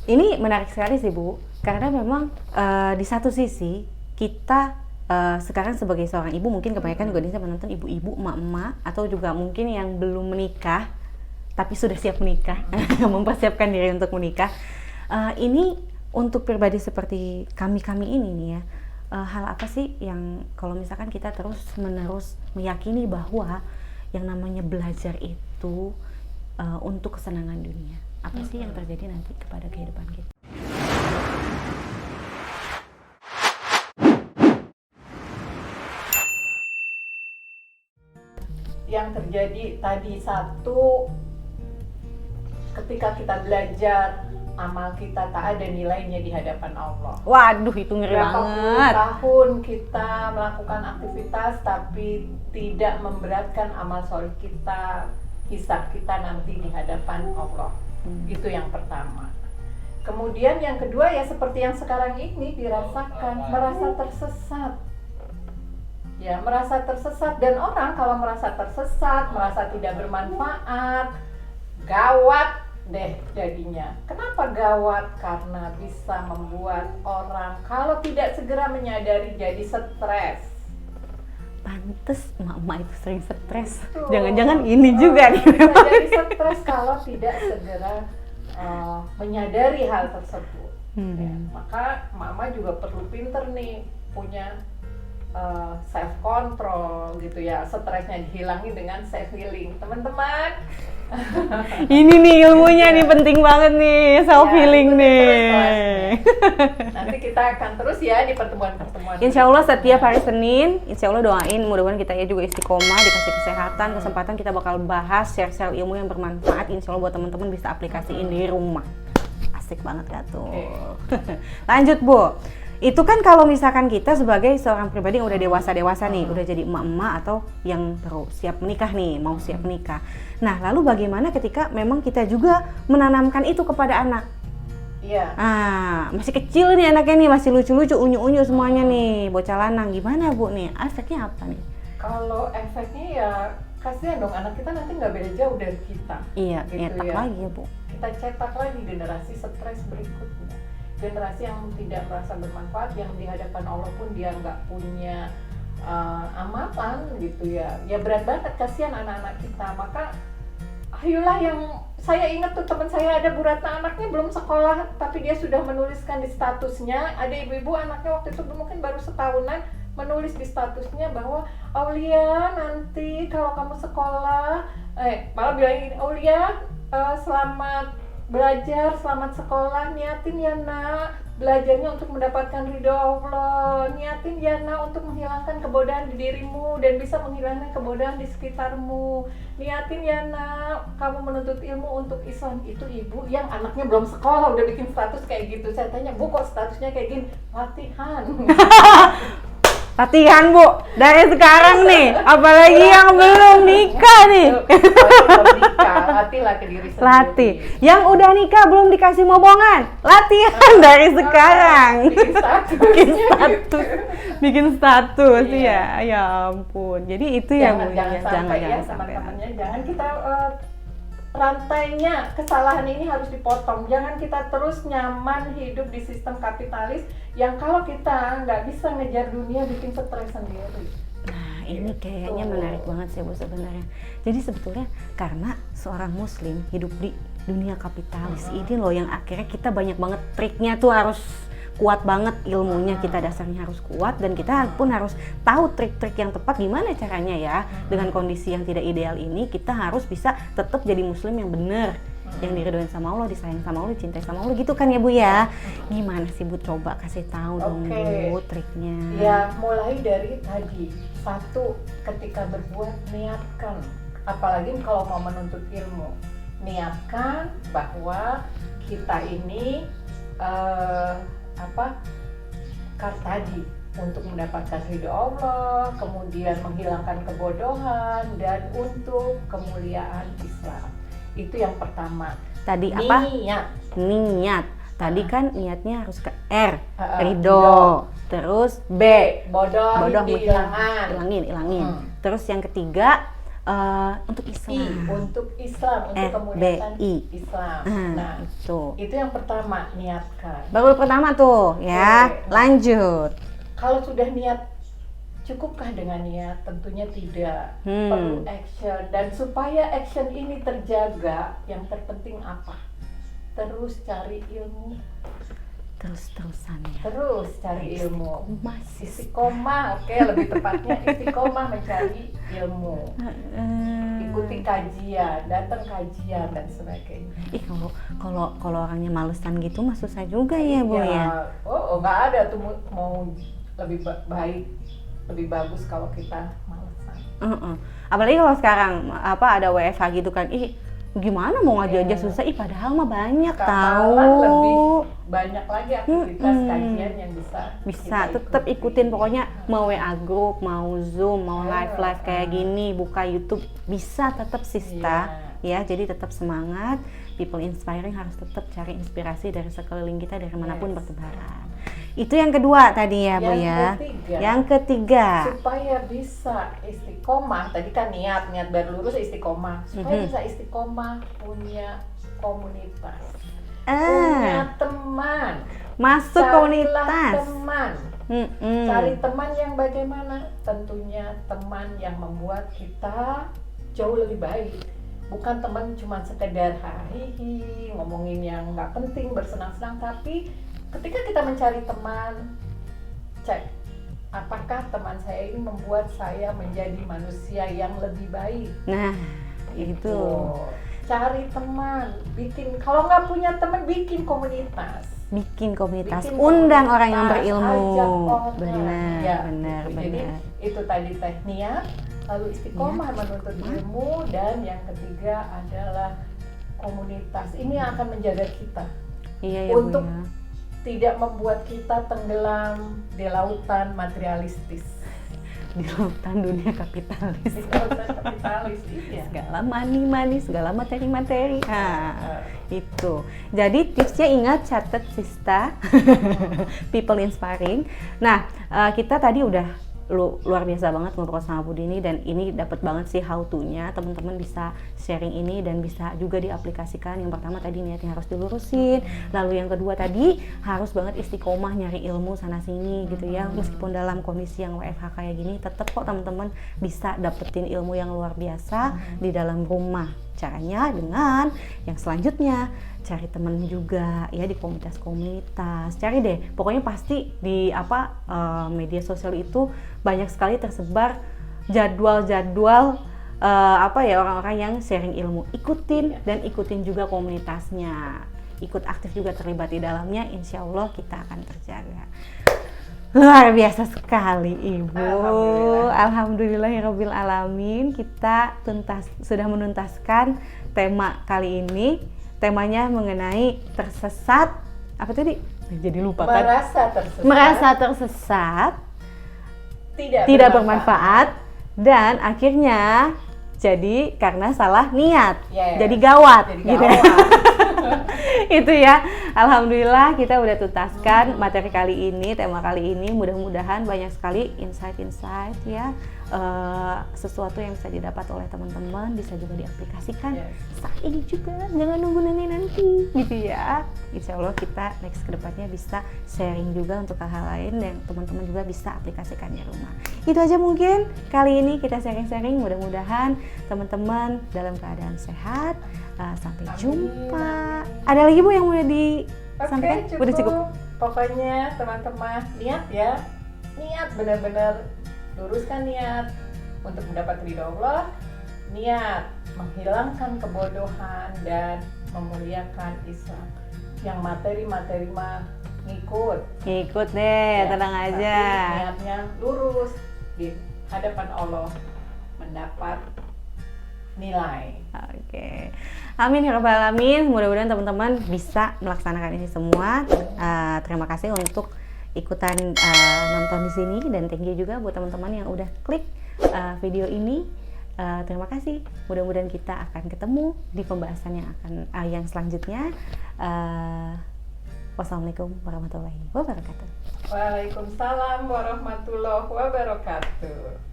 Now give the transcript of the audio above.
Ini menarik sekali sih Bu, karena memang di satu sisi kita sekarang sebagai seorang ibu mungkin kebanyakan juga bisa menonton ibu-ibu, emak-emak atau juga mungkin yang belum menikah tapi sudah siap menikah, mempersiapkan diri untuk menikah. Ini untuk pribadi seperti kami ini nih ya, hal apa sih yang kalau misalkan kita terus-menerus meyakini bahwa yang namanya belajar itu untuk kesenangan dunia, apa sih yang terjadi nanti kepada kehidupan kita? Yang terjadi tadi satu, ketika kita belajar, amal kita tak ada nilainya di hadapan Allah. Waduh, itu ngeri Berapa banget. puluh tahun kita melakukan aktivitas tapi tidak memberatkan amal soleh kita, hisab kita nanti di hadapan Allah. Itu yang pertama. Kemudian yang kedua ya seperti yang sekarang ini dirasakan, merasa tersesat. Ya, merasa tersesat, dan orang kalau merasa tersesat, merasa tidak bermanfaat, gawat deh jadinya. Kenapa gawat? Karena bisa membuat orang kalau tidak segera menyadari jadi stres. Pantes emak-emak itu sering stres. Tuh. Jangan-jangan ini juga nih. Bisa jadi stres kalau tidak segera menyadari hal tersebut. Ya, maka mama juga perlu pinter nih, punya self control gitu ya, stresnya dihilangin dengan self healing, teman-teman. Ini nih ilmunya nih penting banget nih, self healing Ya, nih. Nanti kita akan terus ya di pertemuan-pertemuan. Insya Allah setiap hari Senin, insya Allah doain mudah-mudahan kita ya juga istiqomah, dikasih kesehatan, kesempatan, kita bakal bahas share ilmu yang bermanfaat. Insya Allah buat teman-teman bisa aplikasiin di rumah. Asik banget gak tuh? Lanjut Bu. Itu kan kalau misalkan kita sebagai seorang pribadi yang udah dewasa nih, udah jadi emak-emak atau yang baru siap menikah nih, mau siap menikah. Nah, lalu bagaimana ketika memang kita juga menanamkan itu kepada anak? Iya. Masih kecil nih anaknya nih, masih lucu-lucu, unyu-unyu semuanya nih, bocah lanang. Gimana Bu nih? Efeknya apa nih? Kalau efeknya ya kasihan dong, anak kita nanti nggak beda jauh dari kita. Iya, gitu nyetak ya. lagi ya Bu. Kita cetak lagi generasi stres berikutnya. Generasi yang tidak merasa bermanfaat, yang di hadapan Allah pun dia nggak punya amalan gitu ya. Ya berat banget, kasihan anak-anak kita. Maka ayolah, yang saya ingat tuh teman saya ada Bu Ratna, anaknya belum sekolah tapi dia sudah menuliskan di statusnya. Ada ibu-ibu anaknya waktu itu mungkin baru setahunan, menulis di statusnya bahwa Aulia nanti kalau kamu sekolah, malah bilang gini, Aulia selamat belajar, selamat sekolah, niatin ya nak, belajarnya untuk mendapatkan ridho Allah, niatin ya nak untuk menghilangkan kebodohan di dirimu dan bisa menghilangkan kebodohan di sekitarmu, niatin ya nak kamu menuntut ilmu untuk Islam. Itu ibu yang anaknya belum sekolah udah bikin status kayak gitu. Saya tanya, Bu kok statusnya kayak gini? Latihan. Latihan Bu, dari sekarang nih, apalagi yang belum nikah nih. Belum nikah, latihlah ke diri sendiri. Latih. Yang udah nikah belum dikasih momongan, latihan dari sekarang. Bikin status ya. Ya ampun. Jadi itu ya Bu. Jangan sampai ya teman-temannya, jangan kita rantainya kesalahan ini harus dipotong. Jangan kita terus nyaman hidup di sistem kapitalis yang kalau kita nggak bisa ngejar dunia bikin stres sendiri. Nah, ini kayaknya menarik banget sih Bu sebenarnya. Jadi sebetulnya karena seorang muslim hidup di dunia kapitalis ini loh yang akhirnya kita banyak banget triknya tuh harus kuat banget, ilmunya kita dasarnya harus kuat, dan kita pun harus tahu trik-trik yang tepat gimana caranya ya dengan kondisi yang tidak ideal ini kita harus bisa tetap jadi muslim yang benar, yang diridhoin sama Allah, disayang sama Allah, dicintai sama Allah gitu kan ya Bu ya. Gimana sih Bu, coba kasih tahu dong Bu triknya. Ya mulai dari tadi, satu, ketika berbuat niatkan, apalagi kalau mau menuntut ilmu, niatkan bahwa kita ini tadi untuk mendapatkan ridho Allah, kemudian menghilangkan kebodohan, dan untuk kemuliaan Islam. Itu yang pertama. Tadi apa? Niat. Tadi kan niatnya harus ke R, ridho. Terus B, bodoh dihilangin. Terus yang ketiga Untuk I Islam. untuk Islam, untuk kemuliaan FBI. Islam. Nah, itu yang pertama, niatkan. Baru pertama tuh ya. Oke. Lanjut. Kalau sudah niat, cukupkah dengan niat? Tentunya tidak. Perlu action, dan supaya action ini terjaga, yang terpenting apa? Terus cari ilmu. Terus-terusan ya. Terus cari ilmu. Masih. Istiqomah, oke, lebih tepatnya istiqomah mencari ilmu. Ikuti kajian, datang kajian dan sebagainya. Ih, kalau orangnya malesan gitu mah susah juga ya, Bu ya. Oh, nggak ada tuh mau lebih baik, lebih bagus kalau kita malesan. Apalagi kalau sekarang ada WFH gitu kan. Ih, gimana mau ngaji aja susah. Ih, padahal mah banyak tahu. Lebih banyak lagi aktivitas kajian yang bisa tetap ikutin, pokoknya mau WA group, mau Zoom, mau live kayak gini, buka YouTube, bisa tetap Sista ya. Jadi tetap semangat. People inspiring harus tetap cari inspirasi dari sekeliling kita, dari manapun bertebaran. Itu yang kedua tadi ya, Bu ya. Yang ketiga, supaya bisa istiqomah, tadi kan niat biar lurus istiqomah. Supaya bisa istiqomah, punya komunitas, punya teman. Masuk komunitas. Teman. Cari teman yang bagaimana? Tentunya teman yang membuat kita jauh lebih baik. Bukan teman cuma sekedar hihi, ngomongin yang nggak penting, bersenang-senang, tapi ketika kita mencari teman, cek apakah teman saya ini membuat saya menjadi manusia yang lebih baik. Nah, itu. Cari teman, kalau nggak punya teman, bikin komunitas. Undang orang yang berilmu. Ajak orang. Benar. Jadi itu tadi niat, lalu istiqomah menuntut ilmu, dan yang ketiga adalah komunitas. Ini yang akan menjaga kita. Iya, untuk Bu, ya. Tidak membuat kita tenggelam di lautan materialistis, di lautan dunia kapitalis. Iya. Segala money, segala materi. Itu. Jadi tipsnya ingat, catat Sista. People inspiring. Nah, kita tadi udah luar biasa banget ngobrol sama Bu Dini, dan ini dapat banget sih how to-nya. Teman-teman bisa sharing ini dan bisa juga diaplikasikan. Yang pertama tadi niatnya harus dilurusin, lalu yang kedua tadi harus banget istiqomah nyari ilmu sana sini gitu ya. Meskipun dalam kondisi yang WFH kayak gini, tetap kok teman-teman bisa dapetin ilmu yang luar biasa di dalam rumah. Caranya dengan yang selanjutnya, cari teman juga ya di komunitas. Cari deh, pokoknya pasti di media sosial itu banyak sekali tersebar jadwal-jadwal orang-orang yang sharing ilmu. Ikutin dan ikutin juga komunitasnya. Ikut aktif juga, terlibat di dalamnya, insya Allah kita akan terjaga. Luar biasa sekali Ibu. Alhamdulillahirabbil alamin. Kita sudah menuntaskan tema kali ini. Temanya mengenai tersesat. Apa tadi? Jadi lupa kan? Merasa tersesat. Tidak bermanfaat. Dan akhirnya jadi karena salah niat. Jadi gawat. Gitu. Itu ya. Alhamdulillah kita udah tuntaskan materi kali ini, tema kali ini. Mudah-mudahan banyak sekali insight-insight ya, sesuatu yang bisa didapat oleh teman-teman, bisa juga diaplikasikan saat ini juga, jangan nunggu nanti gitu ya. Insya Allah kita next kedepannya bisa sharing juga untuk hal-hal lain dan teman-teman juga bisa aplikasikan di rumah. Itu aja mungkin kali ini kita sharing-sharing. Mudah-mudahan teman-teman dalam keadaan sehat. Sampai jumpa. Ada lagi Bu yang mau disampaikan? Oke, Udah cukup. Pokoknya teman-teman niat ya, niat benar-benar luruskan niat untuk mendapat ridho Allah, niat menghilangkan kebodohan dan memuliakan Islam. Yang materi-materi mah ngikut deh, tenang aja. Niatnya lurus di hadapan Allah, mendapat nilai. Oke. Amin ya rabbal alamin. Mudah-mudahan teman-teman bisa melaksanakan ini semua. Terima kasih untuk ikutan nonton di sini, dan thank you juga buat teman-teman yang udah klik video ini. Terima kasih. Mudah-mudahan kita akan ketemu di pembahasan yang selanjutnya. Wassalamualaikum warahmatullahi wabarakatuh. Waalaikumsalam warahmatullahi wabarakatuh.